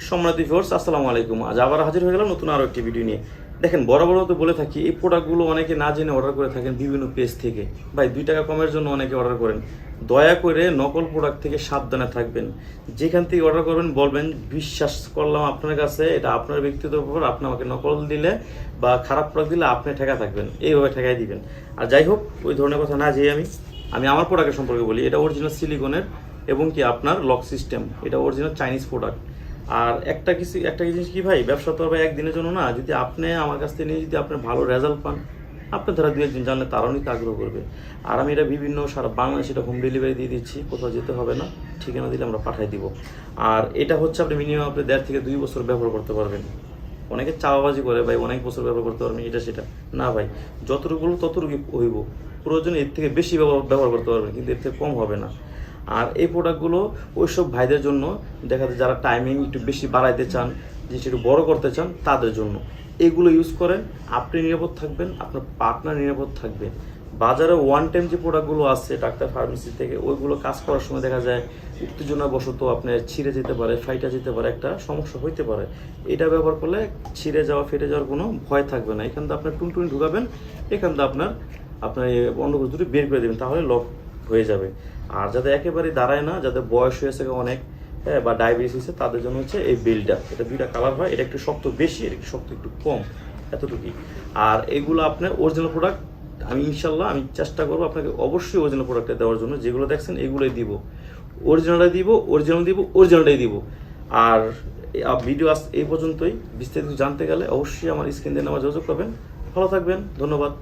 সম্মানিত ভিউয়ার্স, আসসালামু আলাইকুম। আজ আবার হাজির হয়ে গেলাম নতুন আরও একটি ভিডিও নিয়ে। দেখেন, বরাবর তো বলে থাকি এই প্রোডাক্টগুলো অনেকে না জেনে অর্ডার করে থাকেন বিভিন্ন পেজ থেকে। ভাই 2 টাকা কমের জন্য অনেকে অর্ডার করেন। দয়া করে নকল প্রোডাক্ট থেকে সাবধানে থাকবেন। যেখান থেকে অর্ডার করবেন বলবেন বিশ্বাস করলাম আপনার কাছে, এটা আপনার ব্যক্তিগত ব্যাপার, আপনি আমাকে নকল দিলে বা খারাপ প্রোডাক্ট দিলে আপনি ঠেকা থাকবেন, এইভাবে ঠেকাই দিবেন। আর যাই হোক, ওই ধরনের কথা না যেয়ে আমি আমার প্রোডাক্টের সম্পর্কে বলি। এটা অরিজিনাল সিলিকনের এবং কি আপনার লক সিস্টেম, এটা অরিজিনাল চাইনিজ প্রোডাক্ট। আর একটা জিনিস কি ভাই, ব্যবসা তো ভাই একদিনের জন্য না। যদি আপনি আমার কাছ থেকে নিয়ে যদি আপনি ভালো রেজাল্ট পান, আপনি তারা 2-1 দিন জানলে তারাও নিতে আগ্রহ করবে। আর আমি এটা বিভিন্ন সারা বাংলাদেশে এটা হোম ডেলিভারি দিয়ে দিচ্ছি, কোথাও যেতে হবে না, ঠিকানা দিলে আমরা পাঠিয়ে দিব। আর এটা হচ্ছে আপনি মিনিমাম আপনি 1.5 থেকে 2 বছর ব্যবহার করতে পারবেন। অনেকে চাওয়াবাজি করে ভাই অনেক বছর ব্যবহার করতে পারবেন, এটা সেটা না ভাই। যতটুকু ততটুকু হইব, প্রয়োজনে এর থেকে বেশি ব্যবহার করতে পারবেন, কিন্তু এর থেকে কম হবে না। আর এই প্রোডাক্টগুলো ওইসব ভাইদের জন্য, দেখা যায় যারা টাইমিং একটু বেশি বাড়াইতে চান, জিনিসটা একটু বড় করতে চান, তাদের জন্য এগুলো ইউজ করেন। আপনি নিরাপদ থাকবেন, আপনার পার্টনার নিরাপদ থাকবে। বাজারে ওয়ান টাইম যে প্রোডাক্টগুলো আছে ডাক্তার ফার্মেসি থেকে, ওইগুলো কাজ করার সময় দেখা যায় উত্তেজনাবশত আপনার ছিঁড়ে যেতে পারে, ফাইটা যেতে পারে, একটা সমস্যা হইতে পারে। এটা ব্যবহার করলে ছিঁড়ে যাওয়া, ফেটে যাওয়ার কোনো ভয় থাকবে না। এখান থেকে আপনার টুনটুনি ঢুকাবেন, এখান থেকে আপনার অন্ডকোষ দুটো বের করে দেবেন, তাহলে লক হয়ে যাবে। আর যাদের একেবারে দাঁড়ায় না, যাদের বয়স হয়েছে অনেক, হ্যাঁ, বা ডায়াবেটিস হয়েছে, তাদের জন্য হচ্ছে এই বেলটা। এটা 2টা কালার হয়, এটা একটু শক্ত বেশি, এটা একটু শক্ত একটু কম, এতটুকুই। আর এগুলো আপনার অরিজিনাল প্রোডাক্ট। আমি ইনশাল্লাহ আমি চেষ্টা করবো আপনাকে অবশ্যই অরিজিনাল প্রোডাক্টটা দেওয়ার জন্য। যেগুলো দেখছেন এগুলোই দিব, অরিজিনালটাই দিব, অরিজিনালটাই দিব। আর ভিডিও আজ এই পর্যন্তই। বিস্তারিত জানতে গেলে অবশ্যই আমার স্ক্রিন দিয়ে আমার যোগাযোগ করবেন। ভালো থাকবেন, ধন্যবাদ।